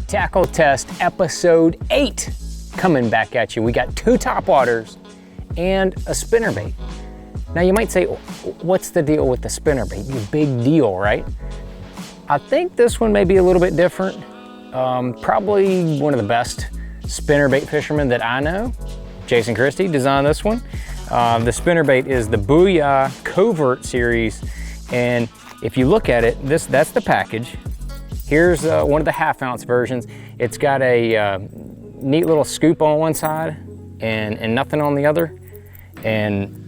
Tackle Test episode 8 coming back at you. We got 2 topwaters and a spinnerbait. Now you might say, what's the deal with the spinnerbait? Big deal, right? I think this one may be a little bit different. Probably one of the best spinnerbait fishermen that I know. Jason Christie designed this one. The spinnerbait is the Booyah Covert series. And if you look at it, that's the package. Here's one of the half-ounce versions. It's got a neat little scoop on one side and nothing on the other. And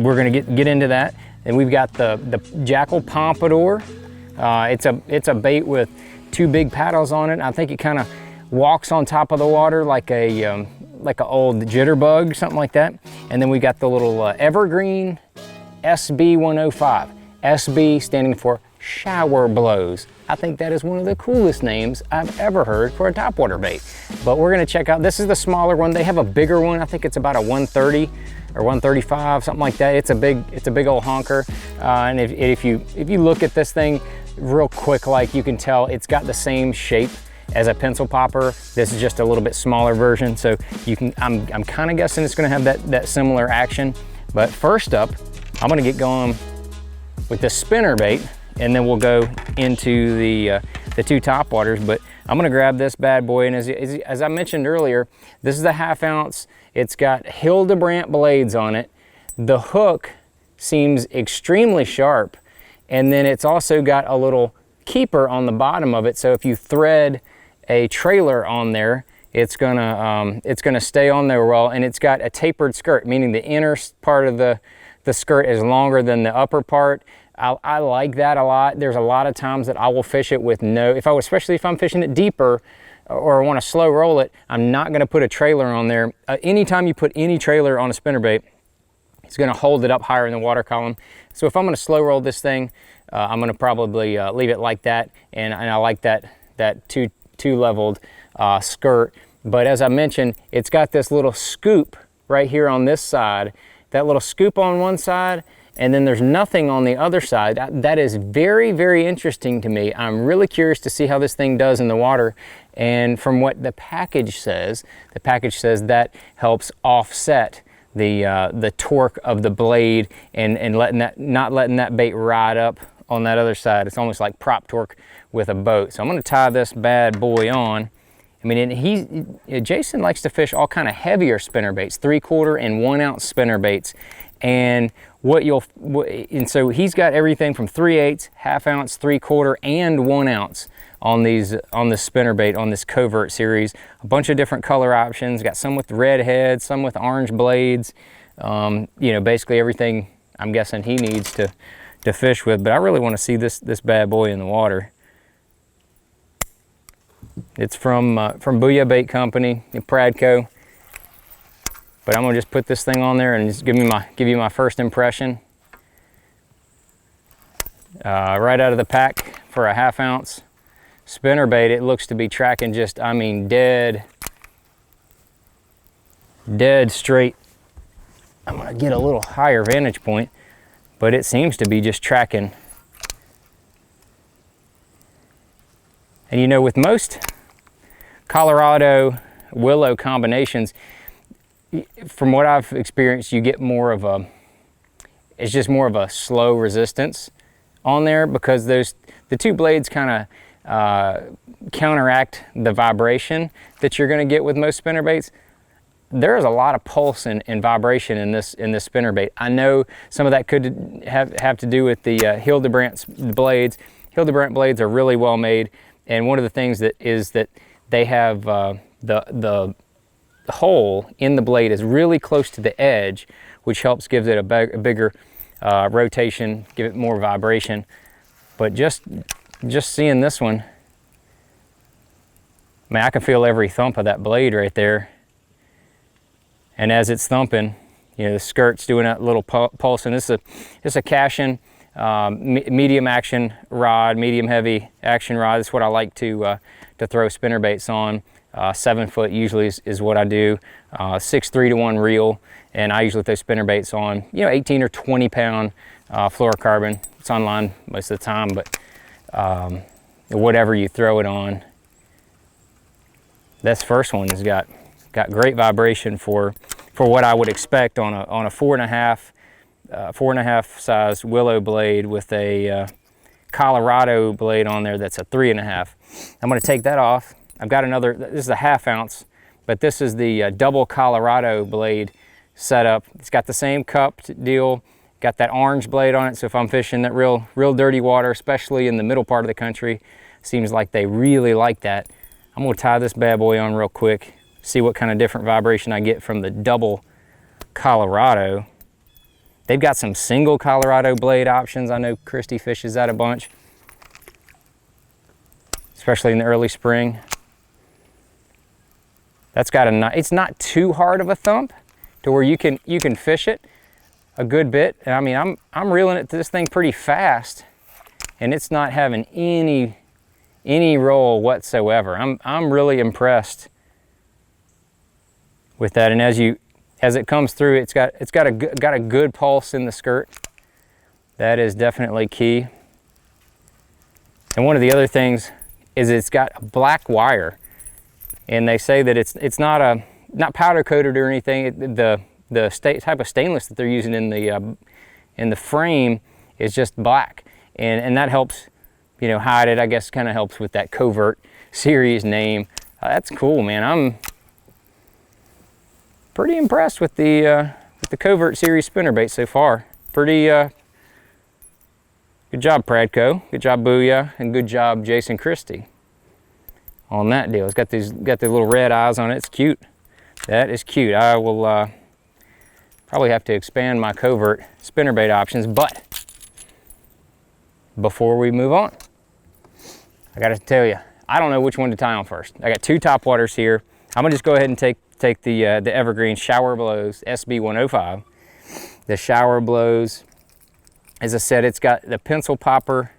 we're gonna get into that. And we've got the Jackall Pompadour. It's a bait with 2 big paddles on it. I think it kind of walks on top of the water like a old jitterbug, something like that. And then we got the little Evergreen SB105. SB standing for Shower Blows. I think that is one of the coolest names I've ever heard for a topwater bait. But we're gonna check out, this is the smaller one. They have a bigger one. I think it's about a 130 or 135, something like that. It's a big old honker. And if you look at this thing real quick, like you can tell it's got the same shape as a pencil popper. This is just a little bit smaller version. So you can, I'm kind of guessing it's gonna have that similar action. But first up, I'm gonna get going with the spinnerbait, and then we'll go into the 2 topwaters. But I'm gonna grab this bad boy, and as I mentioned earlier, this is the half-ounce. It's got Hildebrandt blades on it. The hook seems extremely sharp, and then it's also got a little keeper on the bottom of it. So if you thread a trailer on there, it's gonna stay on there well, and it's got a tapered skirt, meaning the inner part of the skirt is longer than the upper part. I like that a lot. There's a lot of times that I will fish it with especially if I'm fishing it deeper or want to slow roll it, I'm not going to put a trailer on there. Anytime you put any trailer on a spinnerbait, it's going to hold it up higher in the water column. So if I'm going to slow roll this thing, I'm going to probably leave it like that. And I like that two leveled skirt. But as I mentioned, it's got this little scoop right here on this side. That little scoop on one side, and then there's nothing on the other side. That is very, very interesting to me. I'm really curious to see how this thing does in the water. And from what the package says that helps offset the torque of the blade and not letting that bait ride up on that other side. It's almost like prop torque with a boat. So I'm gonna tie this bad boy on. I mean, Jason likes to fish all kind of heavier spinnerbaits, 3/4 and 1 ounce spinnerbaits. And so he's got everything from 3/8, half-ounce, 3/4, and 1 ounce on this spinnerbait, on this Covert series. A bunch of different color options. Got some with red heads, some with orange blades. Basically everything I'm guessing he needs to fish with. But I really want to see this bad boy in the water. It's from Booyah Bait Company in Pradco. But I'm gonna just put this thing on there and just give you my first impression. Right out of the pack for a half-ounce spinnerbait, it looks to be tracking just, I mean, dead straight. I'm gonna get a little higher vantage point, but it seems to be just tracking. And with most Colorado willow combinations, from what I've experienced, you get it's just more of a slow resistance on there, because the 2 blades kind of counteract the vibration that you're going to get with most spinnerbaits. There is a lot of pulse and vibration in this spinnerbait. I know some of that could have to do with the Hildebrandt blades. Hildebrandt blades are really well made, and one of the things is that they have the hole in the blade is really close to the edge, which helps give it a bigger rotation, give it more vibration. But just seeing this one, I mean, I can feel every thump of that blade right there. And as it's thumping, the skirt's doing that little pulse. And this is a Cashin medium action rod, medium heavy action rod. That's what I like to throw spinnerbaits on. 7 foot usually is what I do. 6.3 to 1 reel, and I usually throw spinnerbaits on 18 or 20 pound fluorocarbon. It's online most of the time, but whatever you throw it on, This first one has got great vibration for what I would expect on a 4.5 size willow blade with a Colorado blade on there that's a 3.5. I'm going to take that off. I've got another, this is a 1/2 ounce, but this is the double Colorado blade setup. It's got the same cupped deal, got that orange blade on it, so if I'm fishing that real dirty water, especially in the middle part of the country, seems like they really like that. I'm going to tie this bad boy on real quick, see what kind of different vibration I get from the double Colorado. They've got some single Colorado blade options. I know Christie fishes that a bunch, especially in the early spring. That's got it's not too hard of a thump to where you can fish it a good bit. I mean, I'm reeling it to this thing pretty fast, and it's not having any roll whatsoever. I'm really impressed with that. And as it comes through, it's got a good pulse in the skirt. That is definitely key. And one of the other things is it's got a black wire, and they say that it's not powder coated or anything. The type of stainless that they're using in the frame is just black, and that helps, you know, hide it. I guess kind of helps with that Covert series name. That's cool, man. I'm pretty impressed with the Covert series spinnerbait so far. Pretty good job, Pradco. Good job, Booyah, and good job, Jason Christie, on that deal. It's got the little red eyes on it. It's cute. That is cute. I will probably have to expand my Covert spinnerbait options, but before we move on, I got to tell you, I don't know which one to tie on first. I got 2 top waters here. I'm gonna just go ahead and take the Evergreen Shower Blows SB105. The Shower Blows, as I said, it's got the pencil popper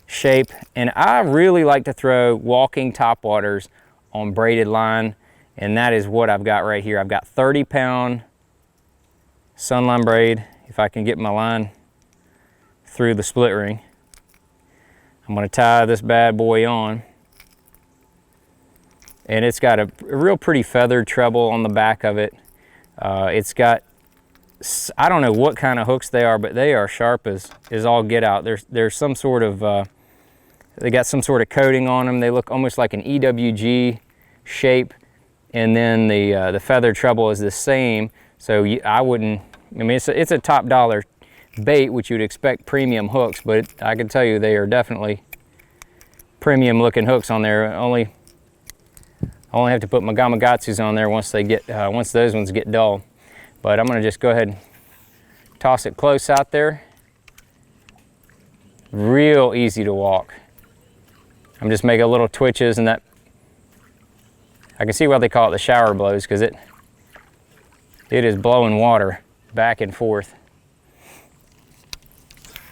shape, and I really like to throw walking top waters on braided line, and that is what I've got right here. I've got 30-pound sunline braid. If I can get my line through the split ring, I'm going to tie this bad boy on, and it's got a real pretty feathered treble on the back of it. It's got, I don't know what kind of hooks they are, but they are sharp as all get out. There's some sort of they got some sort of coating on them. They look almost like an EWG shape, and then the feather treble is the same. So I mean, it's a top dollar bait, which you'd expect premium hooks, but I can tell you they are definitely premium looking hooks on there. I only have to put my Gamakatsus on there once those ones get dull. But I'm gonna just go ahead and toss it close out there. Real easy to walk. I'm just making little twitches, and that I can see why they call it the shower blows, because it is blowing water back and forth.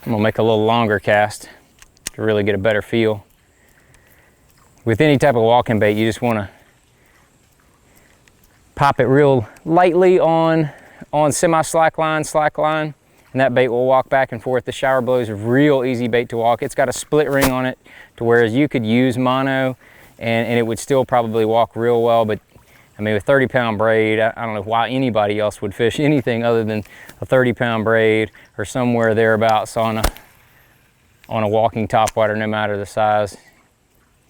I'm gonna make a little longer cast to really get a better feel. With any type of walking bait, you just wanna pop it real lightly on semi-slack line, and that bait will walk back and forth. The Shower Blows is a real easy bait to walk. It's got a split ring on it, to whereas you could use mono and it would still probably walk real well, but I mean, with 30-pound braid, I don't know why anybody else would fish anything other than a 30-pound braid or somewhere thereabouts on a walking topwater, no matter the size.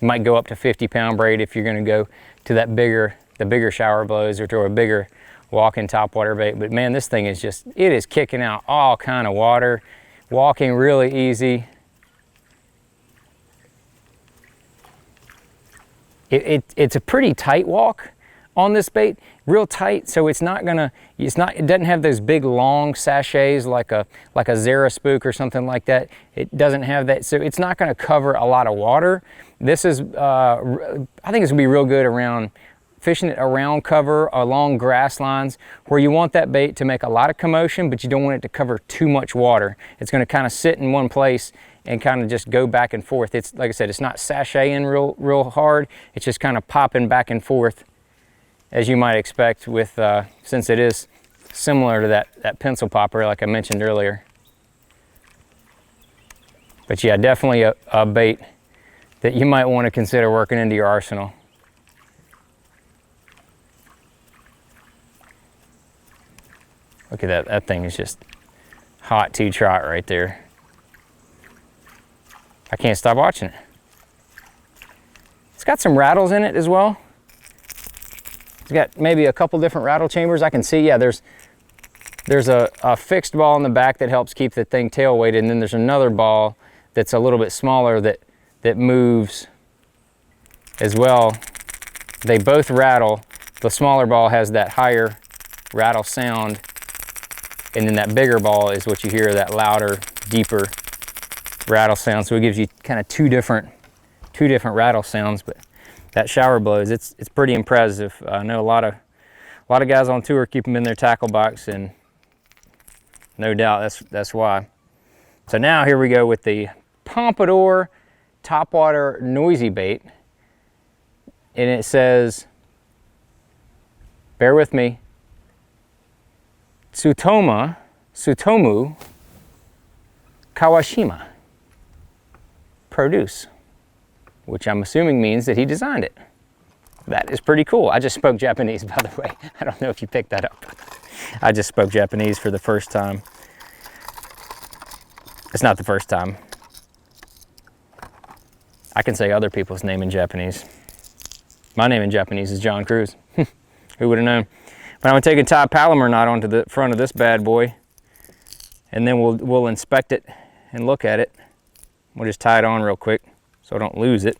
You might go up to 50-pound braid if you're going to go to the bigger Shower Blows or to a bigger walking topwater bait. But man, this thing is it is kicking out all kind of water, walking really easy. It's a pretty tight walk on this bait, real tight, so it doesn't have those big long sachets like a Zara spook or something like that. It doesn't have that, so it's not going to cover a lot of water. This is I think it's gonna be real good around fishing it around cover, along grass lines, where you want that bait to make a lot of commotion, but you don't want it to cover too much water. It's going to kind of sit in one place and kind of just go back and forth. It's like I said, it's not sachaying real hard. It's just kind of popping back and forth, as you might expect with since it is similar to that pencil popper like I mentioned earlier. But yeah, definitely a bait that you might want to consider working into your arsenal. Look at that, that thing is just hot to trot right there. I can't stop watching it. It's got some rattles in it as well. It's got maybe a couple different rattle chambers. I can see, yeah, there's a fixed ball in the back that helps keep the thing tail weighted, and then there's another ball that's a little bit smaller that moves as well. They both rattle. The smaller ball has that higher rattle sound, and then that bigger ball is what you hear, that louder, deeper rattle sound. So it gives you kind of two different rattle sounds. But that Shower Blows, it's pretty impressive. I know a lot of guys on tour keep them in their tackle box, and no doubt that's why. So now here we go with the Pompadour topwater noisy bait, and it says, bear with me, Tsutomu Kawashima produce, which I'm assuming means that he designed it. That is pretty cool. I just spoke Japanese, by the way. I don't know if you picked that up. I just spoke Japanese for the first time. It's not the first time. I can say other people's name in Japanese. My name in Japanese is John Cruz. Who would have known? But I'm gonna take a tie Palomar knot onto the front of this bad boy, and then we'll inspect it and look at it. We'll just tie it on real quick so I don't lose it.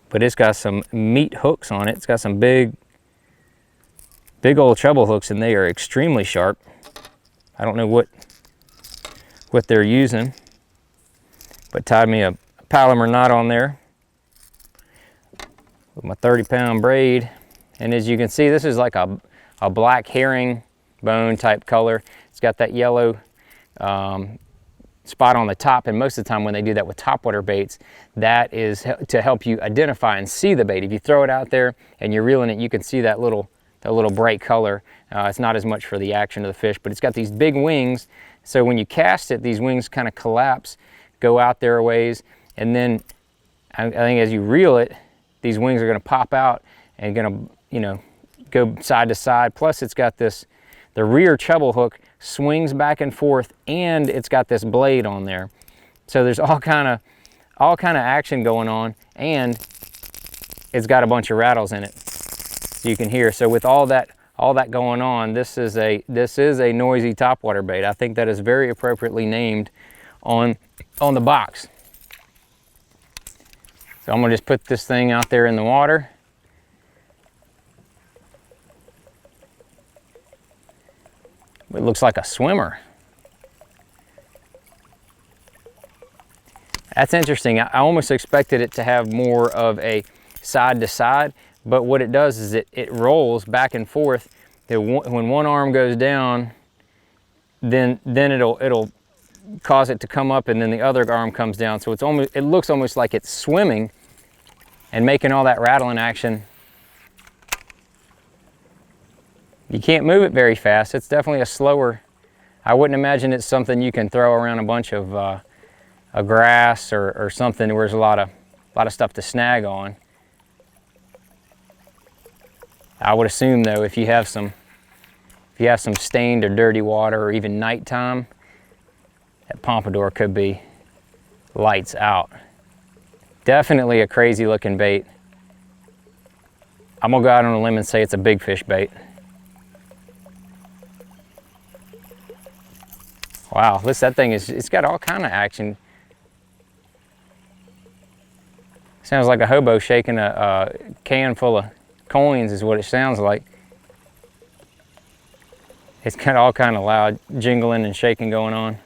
But it's got some meat hooks on it. It's got some big old treble hooks, and they are extremely sharp. I don't know what they're using, but tied me a Palomar knot on there with my 30-pound braid. And as you can see, this is like a black herring bone type color. It's got that yellow spot on the top, and most of the time when they do that with topwater baits, that is to help you identify and see the bait. If you throw it out there and you're reeling it, you can see that little bright color. It's not as much for the action of the fish, but it's got these big wings, so when you cast it, these wings kind of collapse, go out there a ways, and then I think as you reel it, these wings are going to pop out and going to, you know, go side to side. Plus it's got the rear treble hook swings back and forth, and it's got this blade on there. So there's all kind of action going on, and it's got a bunch of rattles in it, so you can hear. So with all that going on, this is a noisy topwater bait. I think that is very appropriately named on the box. So I'm gonna just put this thing out there in the water. It looks like a swimmer. That's interesting. I almost expected it to have more of a side to side, but what it does is it rolls back and forth. When one arm goes down, then it'll cause it to come up, and then the other arm comes down. So it looks almost like it's swimming and making all that rattling action. You can't move it very fast. It's definitely a slower. I wouldn't imagine it's something you can throw around a bunch of grass or something where there's a lot of stuff to snag on. I would assume though, if you have some stained or dirty water, or even nighttime, that Pompadour could be lights out. Definitely a crazy looking bait. I'm gonna go out on a limb and say it's a big fish bait. Wow, listen, that thing it's got all kind of action. Sounds like a hobo shaking a can full of coins is what it sounds like. It's got all kind of loud jingling and shaking going on.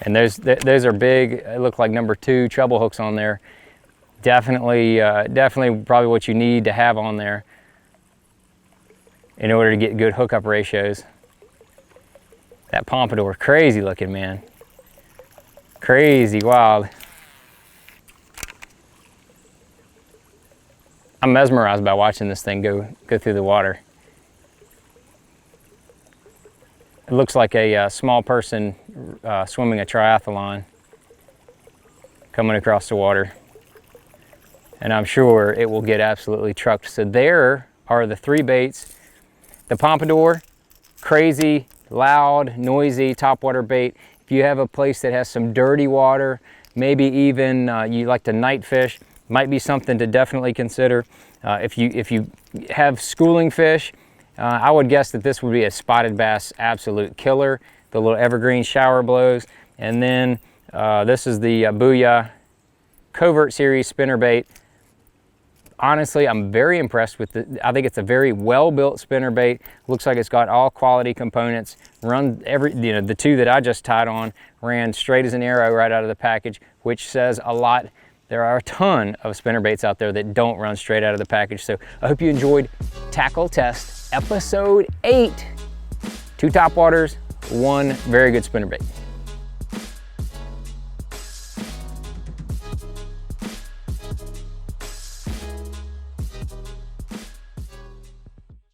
And those are big. It look like number 2 treble hooks on there. Definitely probably what you need to have on there in order to get good hookup ratios. That Pompadour, crazy looking, man. Crazy wild. I'm mesmerized by watching this thing go through the water. It looks like a small person swimming a triathlon coming across the water. and I'm sure it will get absolutely trucked. So there are the 3 baits. The Pompadour, crazy, loud, noisy topwater bait. If you have a place that has some dirty water, maybe even you like to night fish, might be something to definitely consider. If you have schooling fish, I would guess that this would be a spotted bass absolute killer. The little Evergreen Shower Blows. And then this is the Booyah Covert Series spinnerbait. Honestly, I'm very impressed with it. I think it's a very well-built spinnerbait. Looks like it's got all quality components. The 2 that I just tied on ran straight as an arrow right out of the package, which says a lot. There are a ton of spinnerbaits out there that don't run straight out of the package. So I hope you enjoyed Tackle Test episode 8. 2 topwaters, 1 very good spinnerbait.